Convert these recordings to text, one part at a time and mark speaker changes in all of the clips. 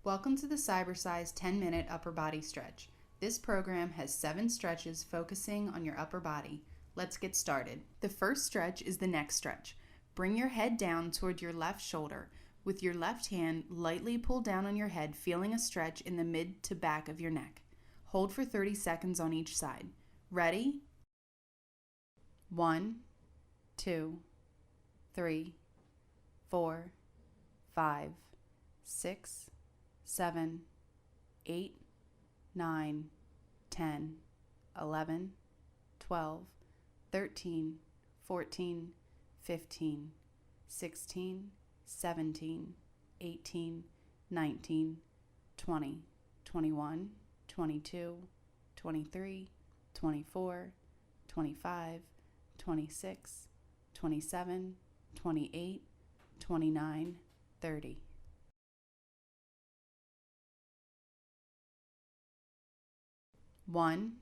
Speaker 1: Welcome to the Cybersize 10-minute upper body stretch. This program has 7 stretches focusing on your upper body. Let's get started. The first stretch is the neck stretch. Bring your head down toward your left shoulder. With your left hand, lightly pull down on your head, feeling a stretch in the mid to back of your neck. Hold for 30 seconds on each side. Ready? 1, 2, 3, 4, 5, 6, 7, 8, 9, 10, 11, 12, 13, 14, 15, 16, 17, 18, 19, 20, 21, 22, 23, 24, 25, 26, 27, 28, 29, 30. One,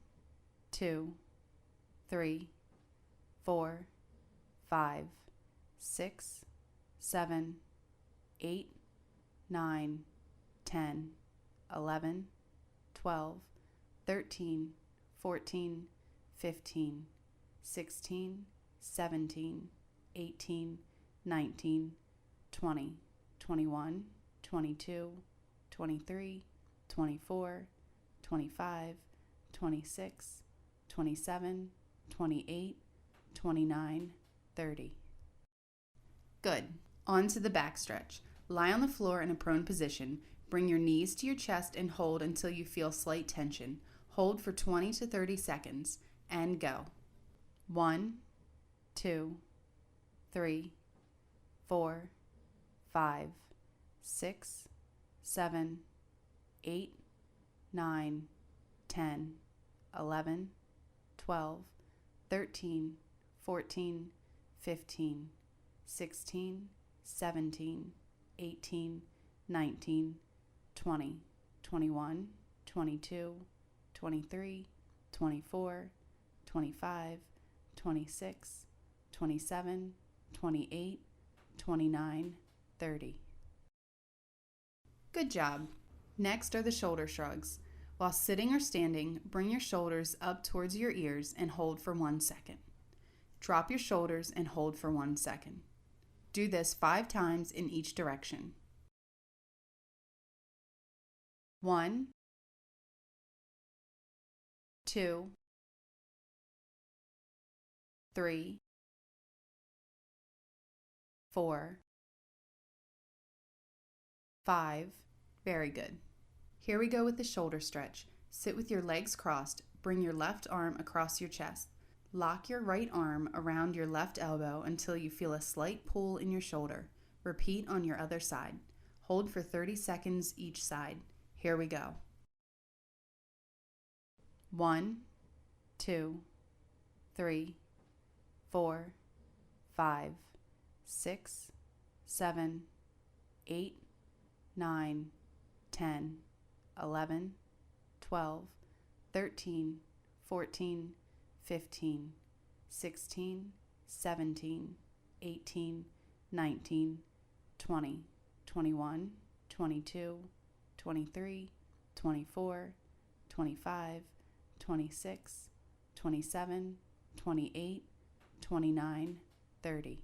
Speaker 1: 2, 3, 4, 5, 6, 7, 8, 9, 10, 11, 12, 13, 14, 15, 16, 17, 18, 19, 20, 21, 22, 23, 24, 25, 26, 27, 28, 29, 30. Good. On to the back stretch. Lie on the floor in a prone position. Bring your knees to your chest and hold until you feel slight tension. Hold for 20 to 30 seconds and go. 1, 2, 3, 4, 5, 6, 7, 8, 9, 10, 11, 12, 13, 14, 15, 16, 17, 18, 19, 20, 21, 22, 23, 24, 25, 26, 27, 28, 29, 30. Good job. Next are the shoulder shrugs. While sitting or standing, bring your shoulders up towards your ears and hold for 1 second. Drop your shoulders and hold for 1 second. Do this 5 times in each direction. 1, 2, 3, 4, 5. Very good. Here we go with the shoulder stretch. Sit with your legs crossed. Bring your left arm across your chest. Lock your right arm around your left elbow until you feel a slight pull in your shoulder. Repeat on your other side. Hold for 30 seconds each side. Here we go. 1, 2, 3, 4, 5, 6, 7, 8, 9, 10, 11, 12, 13, 14, 15, 16, 17, 18, 19, 20, 21, 22, 23, 24, 25, 26, 27, 28, 29, 30.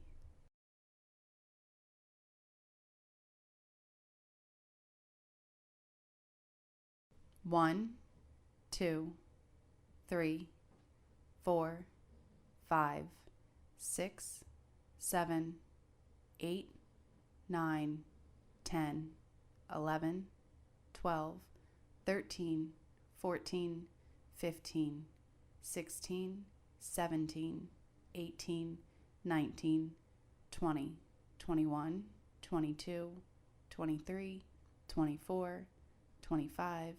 Speaker 1: One, 2, 3, 4, 5, 6, 7, 8, 9, 10, 11, 12, 13, 14, 15, 16, 17, 18, 19, 20, 21, 22, 23, 24, 25,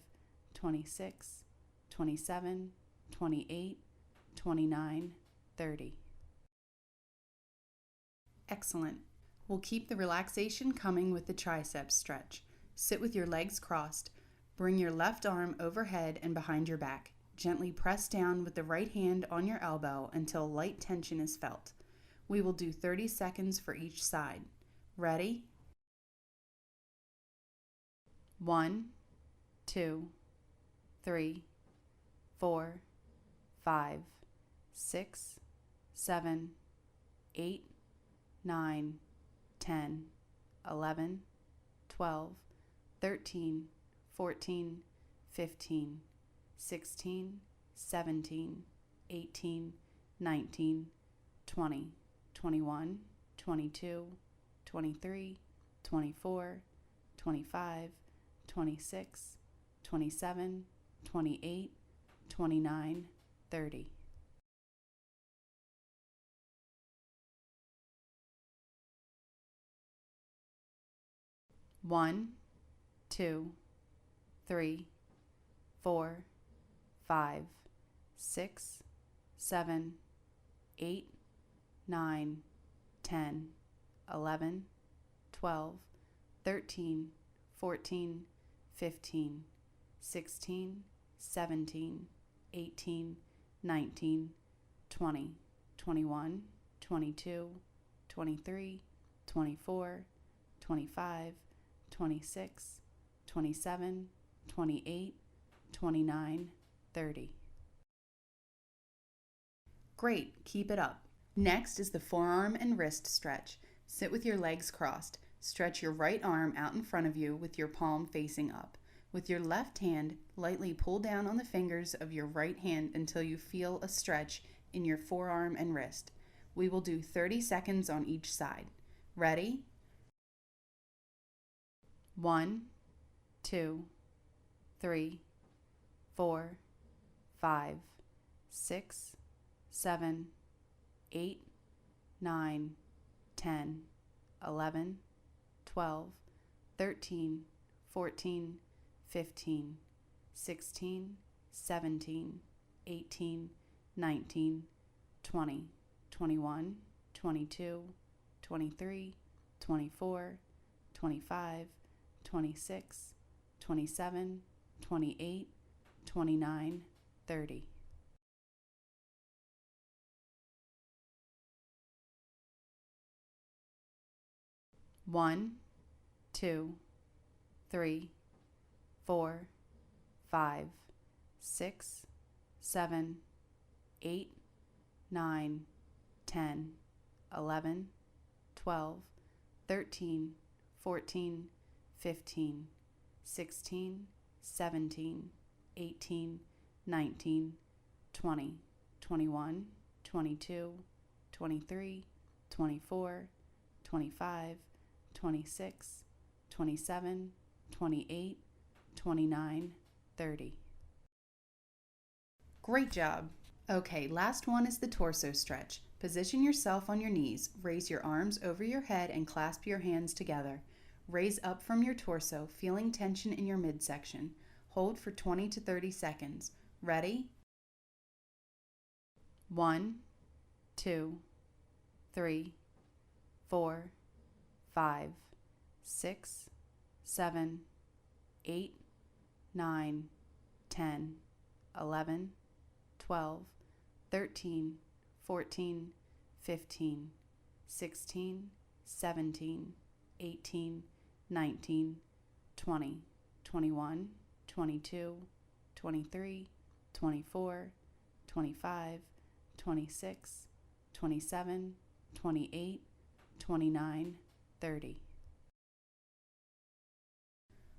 Speaker 1: 26, 27, 28, 29, 30. Excellent. We'll keep the relaxation coming with the tricep stretch. Sit with your legs crossed. Bring your left arm overhead and behind your back. Gently press down with the right hand on your elbow until light tension is felt. We will do 30 seconds for each side. Ready? 1, 2, 3, 4, 5, 6, 7, 8, 9, 10, 11, 12, 13, 14, 15, 16, 17, 18, 19, 20, 21, 22, 23, 24, 25, 26, 27, 28, 29, 30. One, 2, 3, 4, 5, 6, 7, 8, 9, 10, 11, 12, 13, 14, 15, 16, 17, 18, 19, 20, 21, 22, 23, 24, 25, 26, 27, 28, 29, 30. Great, keep it up. Next is the forearm and wrist stretch. Sit with your legs crossed. Stretch your right arm out in front of you with your palm facing up. With your left hand, lightly pull down on the fingers of your right hand until you feel a stretch in your forearm and wrist. We will do 30 seconds on each side. Ready? 1, 2, 3, 4, 5, 6, 7, 8, 9, 10, 11, 12, 13, 14, 15, 16, 17, 18, 19, 20, 21, 22, 23, 24, 25, 26, 27, 28, 29, 30. One, 2, 3, 4, 5, 6, 7, 8, 9, 10, 11, 12, 13, 14, 15, 16, 17, 18, 19, 20, 21, 22, 23, 24, 25, 26, 27, 28, 29, 30. Great job! Okay, last one is the torso stretch. Position yourself on your knees, raise your arms over your head and clasp your hands together. Raise up from your torso, feeling tension in your midsection. Hold for 20 to 30 seconds. Ready? 1, 2, 3, 4, 5, 6, 7, 8, 9, 10, 11, 12, 13, 14, 15, 16, 17, 18, 19, 20, 21, 22, 23, 24, 25, 26, 27, 28, 29, 30.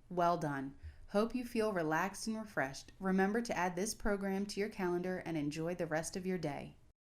Speaker 1: Well done. Hope you feel relaxed and refreshed. Remember to add this program to your calendar and enjoy the rest of your day.